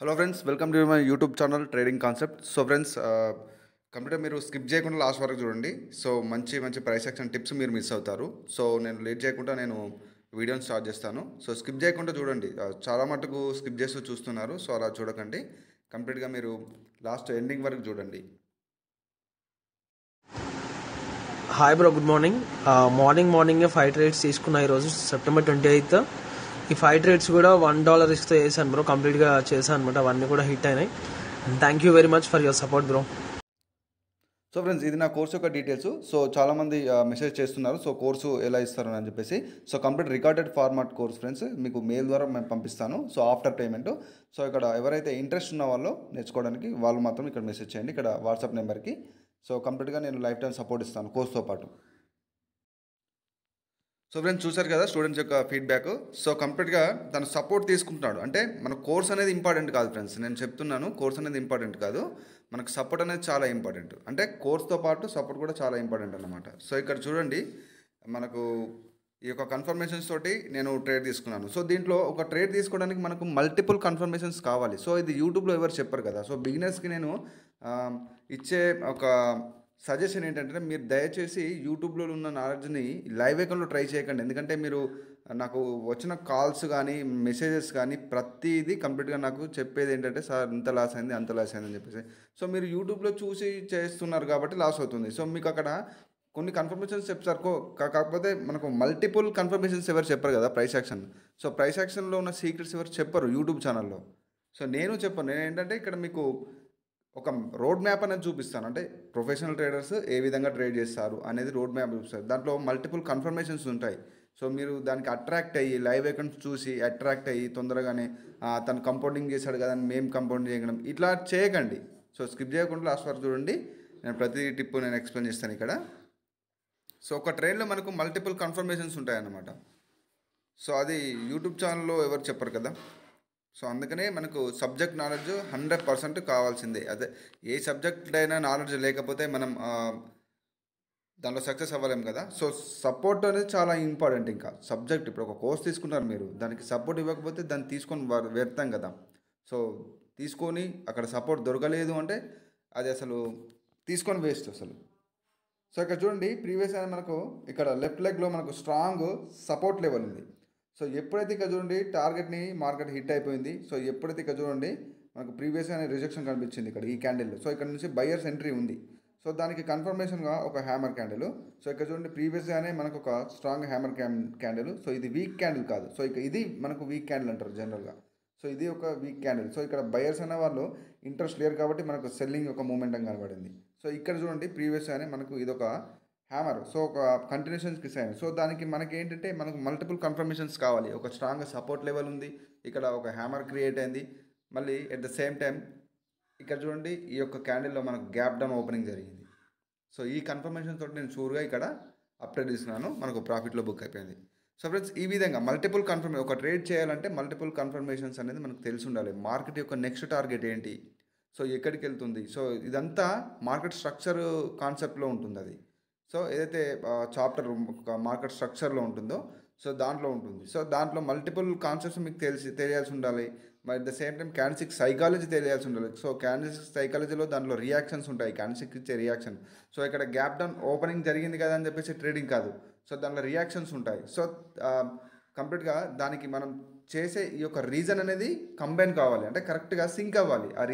Hello friends, welcome to my YouTube channel trading concept. So friends, కంప్లీట్గా మీరు skip చేయకుండా last వరకు చూడండి. సో మంచి మంచి ప్రైస్ యాక్షన్ టిప్స్ మీరు మిస్ అవుతారు. సో నేను లేట్ చేయకుండా వీడియోని స్టార్ట్ చేస్తాను. సో స్కిప్ చేయకుండా చూడండి. చాలా మటుకు స్కిప్ చేస్తూ చూస్తున్నారు. సో అలా చూడకండి, కంప్లీట్గా మీరు లాస్ట్ ఎండింగ్ వరకు చూడండి. Hi bro, good morning. Morning 5 trades తీసుకున్నా ఈరోజు సెప్టెంబర్ 28. ఈ 5 ట్రేడ్స్ కూడా $1 ఇస్తే వేసాను బ్రో. కంప్లీట్గా చేశాను అనమాట. అవన్నీ కూడా హిట్ అయినాయి. Thank you very much for your support bro. So friends, ఇది నా కోర్సు యొక్క డీటెయిల్స్. సో చాలామంది మెసేజ్ చేస్తున్నారు, సో కోర్సు ఎలా ఇస్తారు అని చెప్పేసి. So complete recorded format course friends, మీకు మెయిల్ ద్వారా మేము పంపిస్తాను. So after payment. సో ఇక్కడ ఎవరైతే ఇంట్రెస్ట్ ఉన్న వాళ్ళు నేర్చుకోవడానికి వాళ్ళు మాత్రం ఇక్కడ మెసేజ్ చేయండి, ఇక్కడ వాట్సాప్ నెంబర్కి. సో కంప్లీట్గా నేను లైఫ్ టైం సపోర్ట్ ఇస్తాను కోర్స్తో పాటు. సో ఫ్రెండ్స్, చూశారు కదా స్టూడెంట్స్ యొక్క ఫీడ్బ్యాక్. సో కంప్లీట్గా తను సపోర్ట్ తీసుకుంటున్నాడు. అంటే మన కోర్స్ అనేది ఇంపార్టెంట్ కాదు ఫ్రెండ్స్, నేను చెప్తున్నాను. కోర్స్ అనేది ఇంపార్టెంట్ కాదు, మనకు సపోర్ట్ అనేది చాలా ఇంపార్టెంట్. అంటే కోర్స్తో పాటు సపోర్ట్ కూడా చాలా ఇంపార్టెంట్ అన్నమాట. సో ఇక్కడ చూడండి, మనకు ఈ యొక్క కన్ఫర్మేషన్స్ తోటి నేను ట్రేడ్ తీసుకున్నాను. సో దీంట్లో ఒక ట్రేడ్ తీసుకోవడానికి మనకు మల్టిపుల్ కన్ఫర్మేషన్స్ కావాలి. సో ఇది యూట్యూబ్లో ఎవరు చెప్పరు కదా. సో బిగినర్స్కి నేను ఇచ్చే ఒక సజెషన్ ఏంటంటే, మీరు దయచేసి యూట్యూబ్లో ఉన్న నాలెడ్జ్ని లైవ్ అకౌంట్లో ట్రై చేయకండి. ఎందుకంటే మీరు నాకు వచ్చిన కాల్స్ కానీ మెసేజెస్ కానీ ప్రతిదీ కంప్లీట్గా నాకు చెప్పేది ఏంటంటే, సార్ ఇంత లాస్ అయింది, అంత లాస్ అయింది అని చెప్పేసి. సో మీరు యూట్యూబ్లో చూసి చేస్తున్నారు కాబట్టి లాస్ అవుతుంది. సో మీకు అక్కడ కొన్ని కన్ఫర్మేషన్స్ చెప్తారు, కాకపోతే మనకు మల్టిపుల్ కన్ఫర్మేషన్స్ ఎవరు చెప్పరు కదా ప్రైస్ యాక్షన్. సో ప్రైస్ యాక్షన్లో ఉన్న సీక్రెట్స్ ఎవరు చెప్పరు యూట్యూబ్ ఛానల్లో. సో నేను చెప్పను. నేను ఏంటంటే ఇక్కడ మీకు ఒక రోడ్ మ్యాప్ అనేది చూపిస్తాను. అంటే ప్రొఫెషనల్ ట్రేడర్స్ ఏ విధంగా ట్రేడ్ చేస్తారు అనేది రోడ్ మ్యాప్ చూపిస్తారు. దాంట్లో మల్టిపుల్ కన్ఫర్మేషన్స్ ఉంటాయి. సో మీరు దానికి అట్రాక్ట్ అయ్యి లైవ్ అకౌంట్స్ చూసి అట్రాక్ట్ అయ్యి తొందరగానే తను కంపౌండింగ్ చేశాడు కదా అని మేము కంపౌండ్ చేయడం ఇట్లా చేయకండి. సో స్కిప్ చేయకుండా లాస్ట్ వరకు చూడండి. నేను ప్రతి టిప్ నేను ఎక్స్ప్లెయిన్ చేస్తాను ఇక్కడ. సో ఒక ట్రైన్లో మనకు మల్టిపుల్ కన్ఫర్మేషన్స్ ఉంటాయన్నమాట. సో అది యూట్యూబ్ ఛానల్లో ఎవరు చెప్పరు కదా. సో అందుకనే మనకు సబ్జెక్ట్ నాలెడ్జ్ 100% కావాల్సిందే. అదే ఏ సబ్జెక్ట్ అయినా నాలెడ్జ్ లేకపోతే మనం దాంట్లో సక్సెస్ అవ్వలేం కదా. సో సపోర్ట్ అనేది చాలా ఇంపార్టెంట్. ఇంకా సబ్జెక్ట్ ఇప్పుడు ఒక కోర్స్ తీసుకున్నారు మీరు, దానికి సపోర్ట్ ఇవ్వకపోతే దాన్ని తీసుకొని వ్యర్థం కదా. సో తీసుకొని అక్కడ సపోర్ట్ దొరకలేదు అంటే అది అసలు తీసుకొని వేస్ట్ అసలు. సో ఇక్కడ చూడండి, ప్రీవియస్ అయినా మనకు ఇక్కడ లెఫ్ట్ లెగ్లో మనకు స్ట్రాంగ్ సపోర్ట్ లెవెల్ ఉంది. సో ఎప్పుడైతే ఇక్కడ చూడండి టార్గెట్ని మార్కెట్ హిట్ అయిపోయింది. సో ఎప్పుడైతే ఇక్కడ చూడండి మనకు ప్రీవియస్ అనే రిజెక్షన్ కనిపించింది ఇక్కడ ఈ క్యాండిల్. సో ఇక్కడ నుంచి బయర్స్ ఎంట్రీ ఉంది. సో దానికి కన్ఫర్మేషన్గా ఒక హ్యామర్ క్యాండిల్. సో ఇక్కడ చూడండి ప్రీవియస్గానే మనకు ఒక స్ట్రాంగ్ హ్యామర్ క్యాండిల్. సో ఇది వీక్ క్యాండిల్ కాదు. సో ఇక ఇది మనకు వీక్ క్యాండిల్ అంటారు జనరల్గా. సో ఇది ఒక వీక్ క్యాండిల్. సో ఇక్కడ బయర్స్ అనే వాళ్ళు ఇంట్రెస్ట్ లేరు కాబట్టి మనకు సెల్లింగ్ ఒక మూమెంటం కనబడింది. సో ఇక్కడ చూడండి ప్రీవియస్గానే మనకు ఇదొక హ్యామర్. సో ఒక కంటిన్యూషన్స్కి సైన్. సో దానికి మనకి ఏంటంటే మనకు మల్టిపుల్ కన్ఫర్మేషన్స్ కావాలి. ఒక స్ట్రాంగ్ సపోర్ట్ లెవెల్ ఉంది, ఇక్కడ ఒక హ్యామర్ క్రియేట్ అయింది. మళ్ళీ ఎట్ ద సేమ్ టైం ఇక్కడ చూడండి ఈ యొక్క క్యాండిల్లో మనకు గ్యాప్ డౌన్ ఓపెనింగ్ జరిగింది. సో ఈ కన్ఫర్మేషన్ తోటి నేను షూర్గా ఇక్కడ అప్డేట్ ఇస్తున్నాను, మనకు ప్రాఫిట్లో బుక్ అయిపోయింది. సో ఫ్రెండ్స్, ఈ విధంగా మల్టిపుల్ ఒక ట్రేడ్ చేయాలంటే మల్టిపుల్ కన్ఫర్మేషన్స్ అనేది మనకు తెలిసి ఉండాలి. మార్కెట్ యొక్క నెక్స్ట్ టార్గెట్ ఏంటి, సో ఎక్కడికి వెళ్తుంది, సో ఇదంతా మార్కెట్ స్ట్రక్చర్ కాన్సెప్ట్లో ఉంటుంది అది. సో ఏదైతే చాప్టర్ మార్కెట్ స్ట్రక్చర్లో ఉంటుందో సో దాంట్లో ఉంటుంది. సో దాంట్లో మల్టిపుల్ కాన్సెప్ట్స్ మీకు తెలియాల్సి ఉండాలి. మరి at the same time candlestick psychology తెలియాల్సి ఉండాలి. సో క్యాండిల్స్టిక్ సైకాలజీలో దాంట్లో రియాక్షన్స్ ఉంటాయి, క్యాండిల్స్టిక్ ఇచ్చే రియాక్షన్. సో ఇక్కడ గ్యాప్ డౌన్ ఓపెనింగ్ జరిగింది కదా అని చెప్పేసి ట్రేడింగ్ కాదు. సో దాంట్లో రియాక్షన్స్ ఉంటాయి. సో కంప్లీట్గా దానికి మనం చేసే ఈ యొక్క రీజన్ అనేది కంబైన్ కావాలి, అంటే కరెక్ట్గా సింక్ అవ్వాలి. ఆ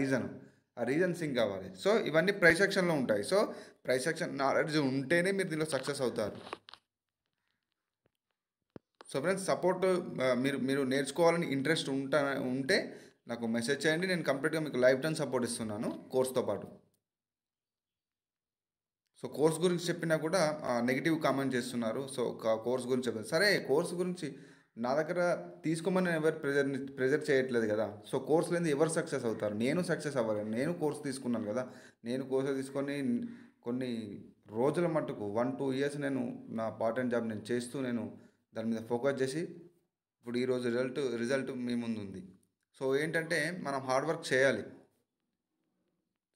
రీజన్ సింక్ అవ్వాలి. సో ఇవన్నీ ప్రైస్ యాక్షన్లో ఉంటాయి. సో ప్రైస్ యాక్షన్ నాలెడ్జ్ ఉంటేనే మీరు దీనిలో సక్సెస్ అవుతారు. సో ఫ్రెండ్స్, సపోర్ట్ మీరు నేర్చుకోవాలని ఇంట్రెస్ట్ ఉంటే నాకు మెసేజ్ చేయండి. నేను కంప్లీట్గా మీకు లైఫ్ టైం సపోర్ట్ ఇస్తున్నాను కోర్స్తో పాటు. సో కోర్స్ గురించి చెప్పినా కూడా నెగిటివ్ కామెంట్ చేస్తున్నారు. సో కోర్స్ గురించి చెప్పారు, సరే కోర్స్ గురించి నా దగ్గర తీసుకోమని ఎవరు ప్రెజర్ చేయట్లేదు కదా. సో కోర్స్ లేని ఎవరు సక్సెస్ అవుతారు? నేను సక్సెస్ అవ్వలేను. నేను కోర్స్ తీసుకున్నాను కదా. నేను కోర్స్ తీసుకొని కొన్ని రోజుల మట్టుకు 1-2 ఇయర్స్ నేను నా పార్ట్ టైం జాబ్ నేను చేస్తూ నేను దాని మీద ఫోకస్ చేసి ఇప్పుడు ఈరోజు రిజల్ట్ మీ ముందు ఉంది. సో ఏంటంటే మనం హార్డ్ వర్క్ చేయాలి.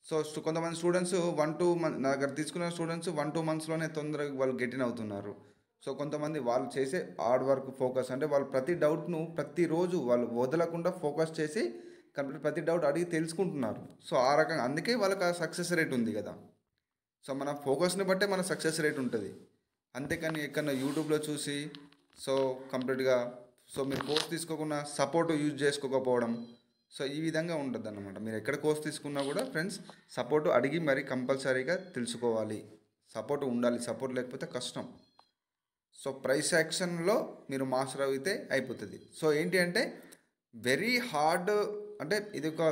సో కొంతమంది స్టూడెంట్స్ 1-2 మంత్ నా దగ్గర తీసుకున్న స్టూడెంట్స్ 1-2 మంత్స్లోనే తొందరగా వాళ్ళు గెటిన్ అవుతున్నారు. సో కొంతమంది వాళ్ళు చేసే హార్డ్ వర్క్ ఫోకస్ అంటే వాళ్ళు ప్రతి డౌట్ను ప్రతిరోజు వాళ్ళు వదలకుండా ఫోకస్ చేసి కంప్లీట్ ప్రతి డౌట్ అడిగి తెలుసుకుంటున్నారు. సో ఆ రకంగా అందుకే వాళ్ళకి ఆ సక్సెస్ రేట్ ఉంది కదా. సో మన ఫోకస్ని బట్టే మన సక్సెస్ రేట్ ఉంటుంది. అంతేకాని ఎక్కడన్నా యూట్యూబ్లో చూసి సో కంప్లీట్గా సో మీరు కోర్స్ తీసుకోకుండా సపోర్ట్ యూజ్ చేసుకోకపోవడం, సో ఈ విధంగా ఉంటుంది అన్నమాట. మీరు ఎక్కడ కోర్స్ తీసుకున్నా కూడా ఫ్రెండ్స్ సపోర్ట్ అడిగి మరి కంపల్సరీగా తెలుసుకోవాలి. సపోర్ట్ ఉండాలి, సపోర్ట్ లేకపోతే కష్టం. సో ప్రైస్ యాక్షన్లో మీరు మాస్టర్ అయితే అయిపోతుంది. సో ఏంటి అంటే వెరీ హార్డ్, అంటే ఇది ఒక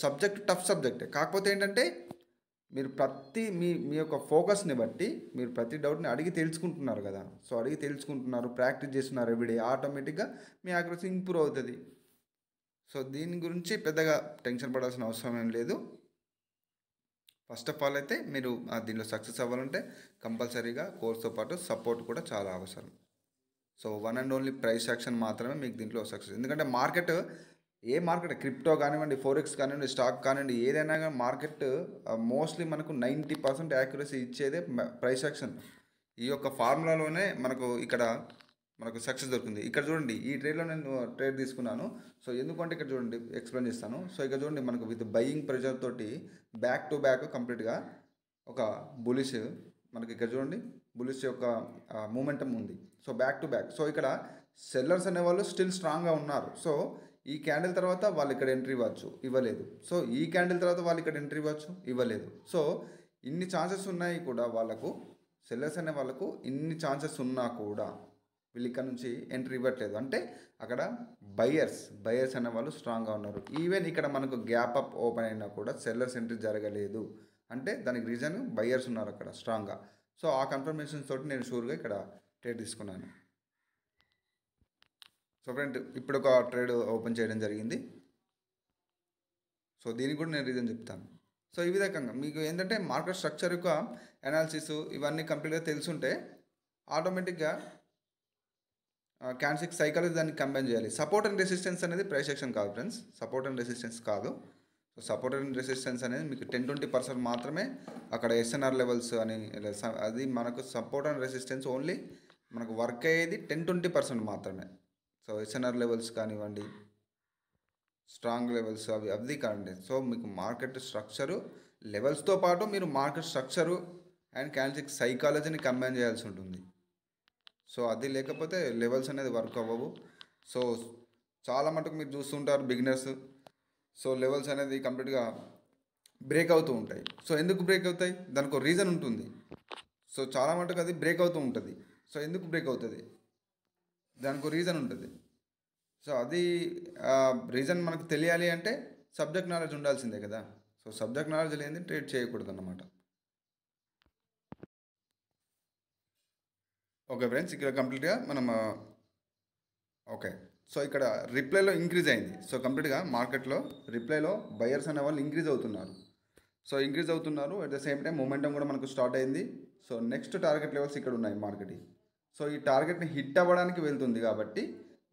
సబ్జెక్ట్, టఫ్ సబ్జెక్టే. కాకపోతే ఏంటంటే మీరు ప్రతి మీ యొక్క ఫోకస్ని బట్టి మీరు ప్రతి డౌట్ని అడిగి తెలుసుకుంటున్నారు కదా. సో అడిగి తెలుసుకుంటున్నారు, ప్రాక్టీస్ చేస్తున్నారు ఎవ్రీడే, ఆటోమేటిక్గా మీ యాక్యురసీ ఇంప్రూవ్ అవుతుంది. సో దీని గురించి పెద్దగా టెన్షన్ పడాల్సిన అవసరం ఏం లేదు. ఫస్ట్ ఆఫ్ ఆల్ అయితే మీరు దీనిలో సక్సెస్ అవ్వాలంటే కంపల్సరీగా కోర్స్తో పాటు సపోర్ట్ కూడా చాలా అవసరం. So one and only price action మాత్రమే మీకు దీంట్లో సక్సెస్. ఎందుకంటే మార్కెట్, ఏ మార్కెట్, క్రిప్టో కానివ్వండి, ఫోరెక్స్ కానివ్వండి, స్టాక్ కానివ్వండి, ఏదైనా కానీ మార్కెట్ మోస్ట్లీ మనకు 90% యాక్యురసీ ఇచ్చేదే ప్రైస్ యాక్షన్. ఈ యొక్క ఫార్ములాలోనే మనకు సక్సెస్ దొరుకుతుంది. ఇక్కడ చూడండి, ఈ ట్రేడ్లో నేను ట్రేడ్ తీసుకున్నాను. సో ఎందుకంటే ఇక్కడ చూడండి ఎక్స్ప్లెయిన్ చేస్తాను. సో ఇక్కడ చూడండి మనకు విత్ బయింగ్ ప్రెజర్ తోటి బ్యాక్ టు బ్యాక్ కంప్లీట్గా ఒక బులిష్, మనకి ఇక్కడ చూడండి బులిష్ యొక్క మూమెంటం ఉంది. So back to back. So ఇక్కడ సెల్లర్స్ అనేవాళ్ళు స్టిల్ స్ట్రాంగ్గా ఉన్నారు. సో ఈ క్యాండిల్ తర్వాత వాళ్ళు ఇక్కడ ఎంట్రీ ఇవ్వచ్చు, ఇవ్వలేదు. సో ఈ క్యాండిల్ తర్వాత వాళ్ళు ఇక్కడ ఎంట్రీ ఇవ్వచ్చు, ఇవ్వలేదు. సో ఇన్ని ఛాన్సెస్ ఉన్నాయి కూడా వాళ్ళకు, సెల్లర్స్ అనే వాళ్ళకు ఇన్ని ఛాన్సెస్ ఉన్నా కూడా వీళ్ళు ఇక్కడ నుంచి ఎంట్రీ ఇవ్వట్లేదు. అంటే అక్కడ బయర్స్ అనే వాళ్ళు స్ట్రాంగ్గా ఉన్నారు. ఈవెన్ ఇక్కడ మనకు గ్యాప్ అప్ ఓపెన్ అయినా కూడా సెల్లర్స్ ఎంట్రీ జరగలేదు. అంటే దానికి రీజన్ బయర్స్ ఉన్నారు అక్కడ స్ట్రాంగ్గా. సో ఆ కన్ఫర్మేషన్స్ తోటి నేను షూర్గా ఇక్కడ ట్రేడ్ తీసుకున్నాను. సో ఫ్రెండ్, ఇప్పుడు ఒక ట్రేడ్ ఓపెన్ చేయడం జరిగింది. సో దీనికి కూడా నేను రీజన్ చెప్తాను. సో ఈ విధంగా మీకు ఏంటంటే మార్కెట్ స్ట్రక్చర్ యొక్క అనాలిసిస్ ఇవన్నీ కంప్లీట్గా తెలుసుంటే ఆటోమేటిక్గా క్యాండిల్స్టిక్ సైకాలజీ దాన్ని కంబైన్ చేయాలి. సపోర్ట్ అండ్ రెసిస్టెన్స్ అనేది ప్రైస్ యాక్షన్ కాదు ఫ్రెండ్స్, సపోర్ట్ అండ్ రెసిస్టెన్స్ కాదు. సో సపోర్ట్ అండ్ రెసిస్టెన్స్ అనేది మీకు 10-20% మాత్రమే అక్కడ ఎస్ఎన్ఆర్ లెవెల్స్ అని, అది మనకు సపోర్ట్ అండ్ రెసిస్టెన్స్ ఓన్లీ మనకు వర్క్ అయ్యేది 10-20% మాత్రమే. సో ఎస్ఎన్ఆర్ లెవెల్స్ కానివ్వండి, స్ట్రాంగ్ లెవెల్స్ అవి కానివ్వండి. సో మీకు మార్కెట్ స్ట్రక్చరు లెవెల్స్తో పాటు మీరు మార్కెట్ స్ట్రక్చరు అండ్ క్యాండిల్స్టిక్ సైకాలజీని కంబైన్ చేయాల్సి ఉంటుంది. సో అది లేకపోతే లెవెల్స్ అనేది వర్క్ అవ్వవు. సో చాలా మటుకు మీరు చూస్తుంటారు బిగినర్స్, సో లెవెల్స్ అనేది కంప్లీట్గా బ్రేక్ అవుతూ ఉంటాయి. సో ఎందుకు బ్రేక్ అవుతాయి, దానికి ఒక రీజన్ ఉంటుంది. సో చాలా మటుకు అది బ్రేక్ అవుతూ ఉంటుంది. సో ఎందుకు బ్రేక్ అవుతుంది, దానికి ఒక రీజన్ ఉంటుంది. సో అది రీజన్ మనకు తెలియాలి అంటే సబ్జెక్ట్ నాలెడ్జ్ ఉండాల్సిందే కదా. సో సబ్జెక్ట్ నాలెడ్జ్ లేని ట్రేడ్ చేయకూడదు అన్నమాట. ఓకే ఫ్రెండ్స్, ఇక్కడ కంప్లీట్గా మనం ఓకే. సో ఇక్కడ రిప్లైలో ఇంక్రీజ్ అయింది. సో కంప్లీట్గా మార్కెట్లో రిప్లైలో బయర్స్ అనే వాళ్ళు ఇంక్రీజ్ అవుతున్నారు. సో ఇంక్రీజ్ అవుతున్నారు, at the same time momentum కూడా మనకు స్టార్ట్ అయింది. సో నెక్స్ట్ టార్గెట్ లెవెల్స్ ఇక్కడ ఉన్నాయి మార్కెట్. సో ఈ టార్గెట్ని హిట్ అవ్వడానికి వెళ్తుంది కాబట్టి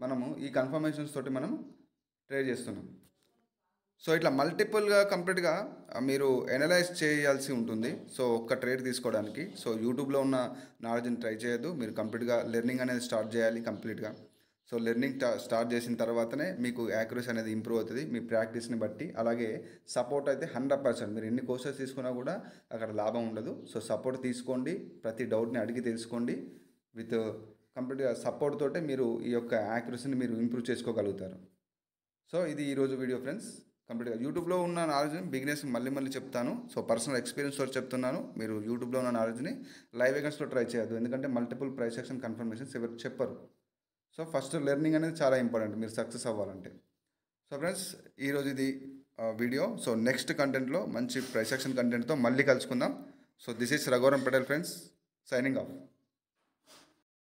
మనము ఈ కన్ఫర్మేషన్స్ తోటి మనం ట్రేడ్ చేస్తున్నాం. సో ఇట్లా మల్టిపుల్గా కంప్లీట్గా మీరు ఎనలైజ్ చేయాల్సి ఉంటుంది. సో ఒక్క ట్రేడ్ తీసుకోవడానికి. సో యూట్యూబ్లో ఉన్న నాలెడ్జ్ని ట్రై చేయొద్దు, మీరు కంప్లీట్గా లెర్నింగ్ అనేది స్టార్ట్ చేయాలి కంప్లీట్గా. సో లెర్నింగ్ స్టార్ట్ చేసిన తర్వాతనే మీకు యాక్యురసీ అనేది ఇంప్రూవ్ అవుతుంది మీ ప్రాక్టీస్ని బట్టి. అలాగే సపోర్ట్ అయితే 100%, మీరు ఎన్ని కోర్సెస్ తీసుకున్నా కూడా అక్కడ లాభం ఉండదు. సో సపోర్ట్ తీసుకోండి, ప్రతి డౌట్ని అడిగి తెలుసుకోండి. విత్ కంప్లీట్గా సపోర్ట్ తోటే మీరు ఈ యొక్క యాక్యురసీని మీరు ఇంప్రూవ్ చేసుకోగలుగుతారు. సో ఇది ఈరోజు వీడియో ఫ్రెండ్స్. కంప్లీట్గా యూట్యూబ్లో ఉన్న నాలెడ్జ్ని బిగినర్స్ మళ్ళీ చెప్తాను. సో పర్సనల్ ఎక్స్పీరియన్స్ తోటి చెప్తున్నాను. మీరు యూట్యూబ్లో ఉన్న నాలెడ్జ్ని లైవ్ వేకెన్స్లో ట్రై చేయొద్దు, ఎందుకంటే మల్టిపుల్ ప్రైస్ యాక్షన్ కన్ఫర్మేషన్స్ ఎవరు చెప్పరు. సో ఫస్ట్ లెర్నింగ్ అనేది చాలా ఇంపార్టెంట్ మీరు సక్సెస్ అవ్వాలంటే. సో ఫ్రెండ్స్, ఈరోజు ఇది వీడియో. సో నెక్స్ట్ కంటెంట్లో మంచి ప్రైస్ యాక్షన్ కంటెంట్తో మళ్ళీ కలుసుకుందాం. So this is Raghuvaram Patel friends, signing off.